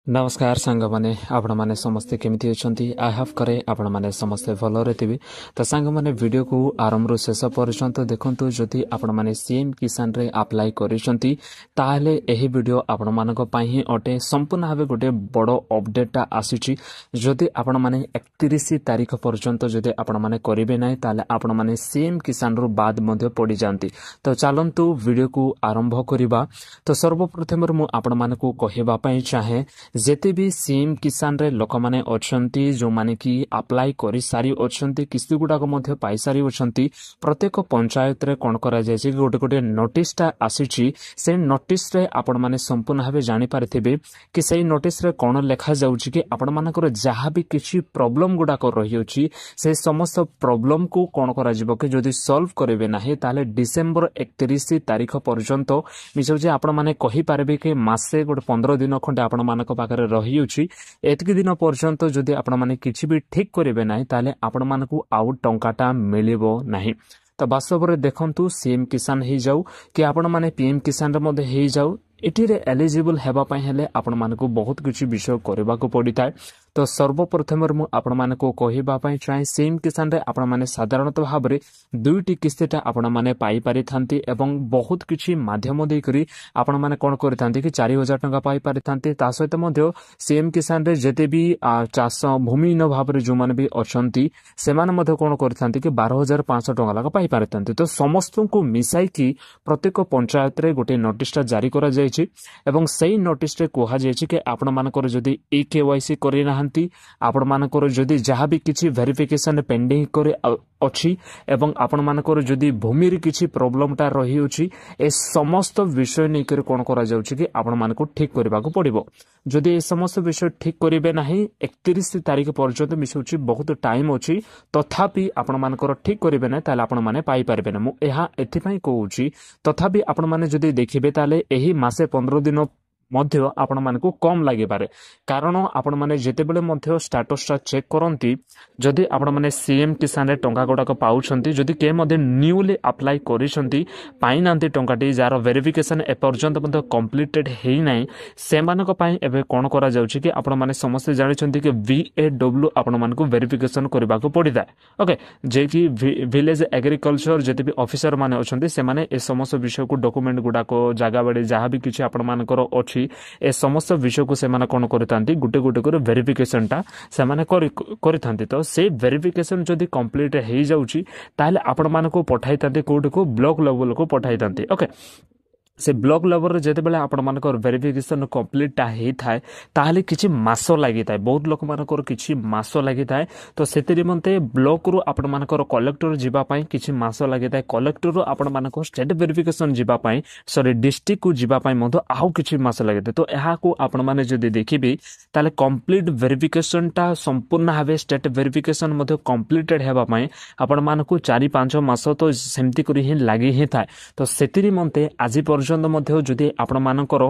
नमस्कार सांग माने आपण माने समस्ते केमिति अछंती आई हैव करे आपण माने समस्ते भलो थिबे तो सांग माने वीडियो को आरंभ शेष पर्यंत देखंतु जदि आपण माने सीएम किसान रे अप्लाई करिसंती ताहले एही वीडियो आपण मानक पई ही अटे संपूर्ण भाबे गोटे बड़ अपडेट आसीची जदि आपण माने 31 तारीख पर्यंत जदि आपण माने करिवे नै ताले आपण माने सीएम किसान रो बाद मध्ये पड़ी जानती तो चलंतु वीडियो को आरंभ करिबा तो सर्वप्रथम मु आपण मानक कहबा पई चाहे जेते भी सीएम किसान रे लोक माने अछंती जो माने की अप्लाई करि सारी अछंती किस्ती गुडा को मध्ये पाई सारी अछंती प्रत्येक पंचायत रे कोन करा जाय छै गोटे गोटे नोटिस ता आसीची से नोटिस रे आपण माने संपूर्ण भाबे जानि पारथिबे कि सेही नोटिस रे कोन लेखा जाउची कि आपण मानकर जहा भी किछि प्रॉब्लम गुडा को रहियोची से समस्त प्रॉब्लम को कोन करा जिवो कि जदि सॉल्व करबे नाही ताले डिसेंबर 31 तारीख पर्यंत मिसो जे आपण माने कहि पारबे कि मासे गोटे 15 दिन खंडे आपण मानक पाखरे रहियोची एतकी दिन पर्यंत जदि आपण माने किछि भी ठीक करिवे नाही ताले आपण मानकु आउट टंकाटा मिलिबो नाही तो वास्तव रे देखंतु सीएम किसान हे जाऊ कि आपण माने पीएम किसान रे मध्ये हे जाऊ एटिरे एलिजिबल हेबा पई हेले आपण मानकु बहुत किछि विषय करबा को पड़ी थाए तो सर्वप्रथम मु आपण मानकु कहिबा पई चाहे सीएम किसान रे आपण माने साधारणतः भाबरे दुईटी किस्तीटा आपण माने पाई पारि थांती एवं बहुत किछि माध्यम देई करी आपण माने कोन करि थांती कि 4000 टका पाई पारि थांती ता सहित मध्ये सीएम किसान रे जेते भी चाष भूमिहीन भाबरे जो माने भी अछंती से माने मध्ये कोन करि थांती कि 12500 टका लगा पाई पारि थांती तो समस्त को मिसाई कि प्रत्येक पंचायत रे गोटे नोटिसटा जारी करा जाय एवं सही नोटिस रे कोहा जायछि कि आपण मानकर जदि ई केवाईसी करि नाहंती आपण मानकर जदि जहा भी किछि वेरिफिकेशन पेंडिंग करे अछि एवं आपण मानकर जदि भूमि रे किछि प्रॉब्लम ता रही अछि ए समस्त विषय नै कर कोन करा जाउछि कि आपण मानको ठीक करबा को पड़िबो जदि ए समस्त विषय ठीक करिवे नाही 31 तारीख पर्यंत मिसुछि बहुत टाइम अछि तथापि आपण मानकर ठीक करिवे नै ताले आपण माने पाई परबे न मु एहा एथि पई कहूछि तथापि आपण माने जदि देखिबे ताले एही मासे 15 दिन मध्य आपण मानकु कम लागि पारे कारण आपण माने जेते बेले मध्य स्टेटस ता चेक करंती जदि आपण माने सीएम किसान रे टंका गोडा को पाउछंती जदि के मध्य न्यूली अप्लाई करिसंती पाई नांती टंकाटी जार वेरिफिकेशन ए पर्यंत मध्य कंप्लीटेड हेई नै से मानक पई एबे कोन करा जाउची कि आपण माने समस्त जानिछंती कि VAW आपण मानकु वेरिफिकेशन करबा को पड़िदा ओके जे कि विलेज एग्रीकल्चर जेते भी ऑफिसर माने अछंती से माने ए समस्त विषय को डॉक्यूमेंट गुडा को जागा बडे जहा भी किछि आपण मानकर अछि ए समस्त विषय को से माने कोन करतांती गुटे गुटे कर वेरिफिकेशन ता से माने करतांती तो से वेरिफिकेशन जदी कंप्लीट हे जाउची ताले आपण माने को पठाइतांती कोड को ब्लॉक लेवल को पठाइतांती ओके से ब्लॉक लेवल रे जेते बेले आपण मानकर वेरिफिकेशन कंप्लीट ता हे थाए ताहले किछि मासो लागि थाए बहुत लोक मानकर किछि मासो लागि थाए तो सेते निमंते ब्लॉक रु आपण मानकर कलेक्टर जिबा पई किछि मासो लागि थाए कलेक्टर रु आपण मानकर स्टेट वेरिफिकेशन जिबा पई सॉरी डिस्ट्रिक्ट को जिबा पई मधो आउ किछि मासो लागि थाए तो एहा को आपण माने जदी देखिबे ताले कंप्लीट वेरिफिकेशन ता संपूर्ण भाबे स्टेट वेरिफिकेशन मधो कंप्लीटेड हेबा पई आपण मानको 4-5 मासो तो सेमति करी ही लागि ही थाए तो सेति निमंते आजि जदि आपण मानकर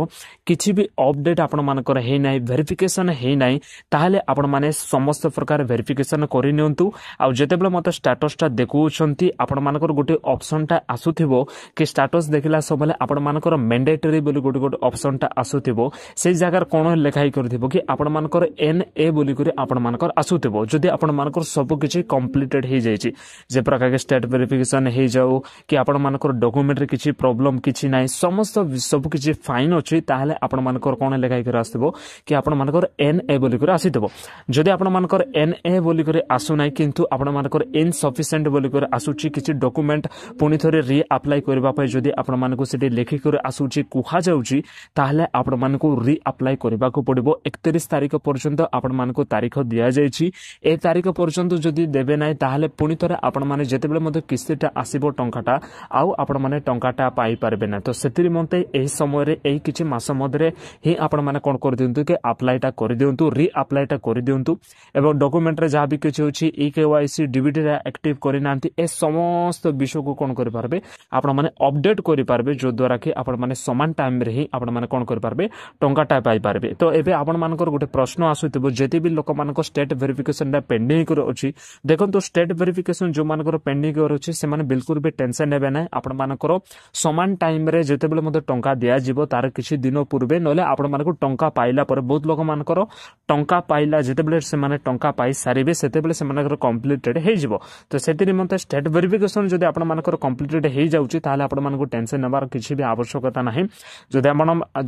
किछि भी अपडेट आपण मानकर हे नै वेरिफिकेशन हे नै ताहले आपण माने समस्त प्रकार वेरिफिकेशन करि नियंतु आ जेते बेले मते स्टेटस ता देखुछंती आपण मानकर गोटे ऑप्शन ता आसुथिबो कि स्टेटस देखिला सबले आपण मानकर मैंडेटरी बोली गोटे गोटे ऑप्शन ता आसुथिबो से जगह कोन लेखाई करथिबो कि आपण मानकर NA बोली करी आपण मानकर आसुथिबो जदि आपण मानकर सब किछि कंप्लीटेड हे जायछि जे प्रकार के स्टेट वेरिफिकेशन हे जाऊ कि आपण मानकर डॉक्यूमेंट रे किछि प्रॉब्लम किछि नै समस्त सब किछि फाइन अछि ताहले आपण मानकर कोन लेखाई कर आसथिबो कि आपण मानकर NA बोली कर आसीथिबो जदि आपण मानकर NA बोली कर आसु नै किंतु आपण मानकर इनसफिशिएंट बोली कर आसुछि किछि डॉक्यूमेंट पुनी थरे री अप्लाई करबा पय जदि आपण मानको सेठी लेखि कर आसुछि कुहा जाउछि ताहले आपण मानको री अप्लाई करबा को पड़िबो 31 तारीख पर्यंत आपण मानको तारीख दिया जायछि ए तारीख पर्यंत जदि देबे नै ताहले पुनी थरे आपण माने जेते बेले मते किस्तीटा आसीबो टंकाटा आउ आपण माने टंकाटा पाई परबे ना तो सेतिरि मते एही समय रे एही किछि मास मधरे ही आपण माने कोन कर दियंतु के अप्लाईटा कर दियंतु री अप्लाईटा कर दियंतु एवं डॉक्यूमेंट रे जहा भी किछि होछि EKYC डीबीटी रे एक्टिव करि नांती ए समस्त विषय को कोन करि पारबे आपण माने अपडेट करि पारबे जो द्वारा कि आपण माने समान टाइम रे ही आपण माने कोन करि पारबे टंकाटा पाई पारबे तो एबे आपण मानकर गोटे प्रश्न आसुथिबो जेते भी लोक मानक स्टेट वेरिफिकेशन दा पेंडिंग कर अछि देखंतु स्टेट वेरिफिकेशन जो मानकर पेंडिंग कर अछि से माने बिल्कुल भी टेंशन नेबे नै आपण मानकर समान टाइम रे ଯେତେବେଳେ ମୋତେ ଟଙ୍କା ଦିଆଯିବ ତାର କିଛି ଦିନ ପୂର୍ବେ ନହେଲେ ଆପଣମାନଙ୍କୁ ଟଙ୍କା ପାଇଲା ପରେ ବହୁତ ଲୋକମାନଙ୍କର ଟଙ୍କା ପାଇଲା ଯେତେବେଳେ ସେମାନେ ଟଙ୍କା ପାଇସାରିବେ ସେତେବେଳେ ସେମାନଙ୍କର କମ୍ପ୍ଲିଟେଡ୍ ହେଇଯିବ। ତ ସେଥି ନିମନ୍ତେ ଷ୍ଟେଟ୍ ଭେରିଫିକେସନ୍ ଯଦି ଆପଣମାନଙ୍କର କମ୍ପ୍ଲିଟେଡ୍ ହେଇଯାଉଛି ତାହେଲେ ଆପଣମାନଙ୍କୁ ଟେନସନ୍ ନେବାର କିଛି ବି ଆବଶ୍ୟକତା ନାହିଁ।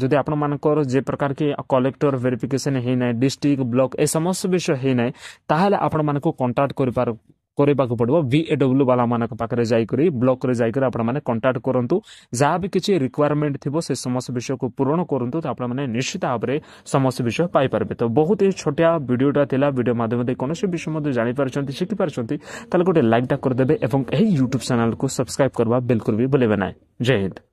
ଯଦି ଆପଣମାନଙ୍କର ଯେ ପ୍ରକାର କି କଲେକ୍ଟର ଭେରିଫିକେସନ୍ ହେଇନାହିଁ, ଡିଷ୍ଟ୍ରିକ୍ଟ ବ୍ଲକ ଏ ସମସ୍ତ ବିଷୟ ହେଇନାହିଁ, ତାହେଲେ ଆପଣମାନଙ୍କୁ କଣ୍ଟାକ୍ଟ କରିବାକୁ ପଡ଼ିବ VAW ବାଲାମାନଙ୍କ ପାଖରେ ଯାଇକରି ବ୍ଲକରେ ଯାଇକରି ଆପଣମାନେ କଣ୍ଟାକ୍ଟ କରନ୍ତୁ। ଯାହା ବି କିଛି ରିକ୍ୱାରମେଣ୍ଟ ଥିବ ସେ ସମସ୍ତ ବିଷୟକୁ ପୂରଣ କରନ୍ତୁ, ତ ଆପଣମାନେ ନିଶ୍ଚିତ ଭାବରେ ସମସ୍ତ ବିଷୟ ପାଇପାରିବେ। ତ ବହୁତ ହି ଛୋଟିଆ ଭିଡ଼ିଓଟା ଥିଲା। ଭିଡ଼ିଓ ମାଧ୍ୟମରେ କୌଣସି ବିଷୟ ମଧ୍ୟ ଜାଣିପାରୁଛନ୍ତି, ଶିଖିପାରୁଛନ୍ତି, ତାହେଲେ ଗୋଟେ ଲାଇକ୍ଟା କରିଦେବେ ଏବଂ ଏହି ୟୁଟ୍ୟୁବ ଚ୍ୟାନେଲକୁ ସବସ୍କ୍ରାଇବ୍ କରିବା ବିଲକୁଲ ବି ଭୁଲିବେ ନାହିଁ। ଜୟ ହିନ୍ଦ।